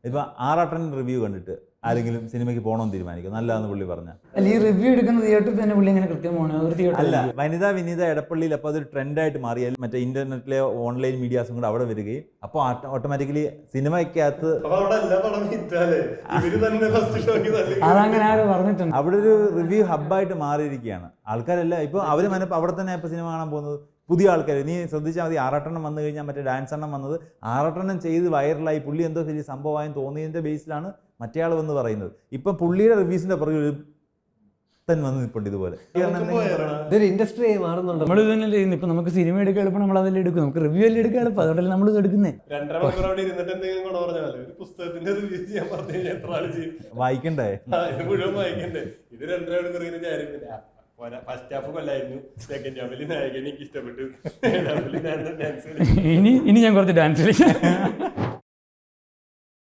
ഇപ്പൊ ആറാട്ടൻ റിവ്യൂ കണ്ടിട്ട് ആരെങ്കിലും സിനിമയ്ക്ക് പോകണമെന്ന് തീരുമാനിക്കും നല്ലതാന്ന് പുള്ളി പറഞ്ഞാൽ അല്ല ഈ റിവ്യൂ എടുക്കുന്ന തിയേറ്ററിൽ തന്നെ പുള്ളി എങ്ങനെ കൃത്യമാണ് ഒരു തിയേറ്റർ അല്ല വനിതാ വിനീത എടപ്പള്ളിയിൽ അപ്പോൾ അതൊരു ട്രെൻഡായിട്ട് മാറിയാൽ മറ്റേ ഇന്റർനെറ്റിലെ ഓൺലൈൻ മീഡിയാസും കൂടെ അവിടെ വരികയും അപ്പോൾ ഓട്ടോമാറ്റിക്കലി സിനിമയ്ക്കകത്ത് അതങ്ങനെ ആരും പറഞ്ഞിട്ടുണ്ട്. അവിടെ ഒരു റിവ്യൂ ഹബ്ബായിട്ട് മാറിയിരിക്കുകയാണ് ആൾക്കാരെല്ലാം ഇപ്പോൾ അവർ അവിടെ തന്നെ ഇപ്പോൾ സിനിമ കാണാൻ പോകുന്നത് പുതിയ ആൾക്കാർ. നീ ശ്രദ്ധിച്ചാൽ മതി, ആറാട്ടെണ്ണം വന്നു കഴിഞ്ഞാൽ മറ്റേ ഡാൻസ് എണ്ണം വന്നത് ആറാട്ടെണ്ണം ചെയ്ത് വൈറലായി പുള്ളി എന്തോ വലിയ സംഭവമായും തോന്നിയതിൻ്റെ ബേസിലാണ് മറ്റേ ആൾ വന്ന് പറയുന്നത്. ഇപ്പം പുള്ളിയുടെ റിവ്യൂസിൻ്റെ പുറകെ ഒരു വന്ന് നിൽപ്പുണ്ട് ഇതുപോലെ. ഇതൊരു ഇൻഡസ്ട്രി മാറുന്നുണ്ട്. നമ്മൾ ഇത് തന്നെ ചെയ്യുന്നത്. ഇപ്പൊ നമുക്ക് സിനിമ എടുക്കാൻ എളുപ്പം നമ്മൾ അതെല്ലാം എടുക്കും, നമുക്ക് റിവ്യൂ എല്ലാം എടുക്കാൻ എളുപ്പം, അതുകൊണ്ടല്ലേ നമ്മൾ ഇത് എടുക്കുന്നത്. വായിക്കണ്ടേ ഇത് 2 മണിക്കൂർ ഫസ്റ്റ് ഹാഫ് കൊല്ലായിരുന്നു, സെക്കൻഡ് ഹാഫിൽ നായകൻ എനിക്ക് ഇഷ്ടപ്പെട്ടു. ഇനി ഞാൻ കുറച്ച് ഡാൻസ് കളിക്കാം.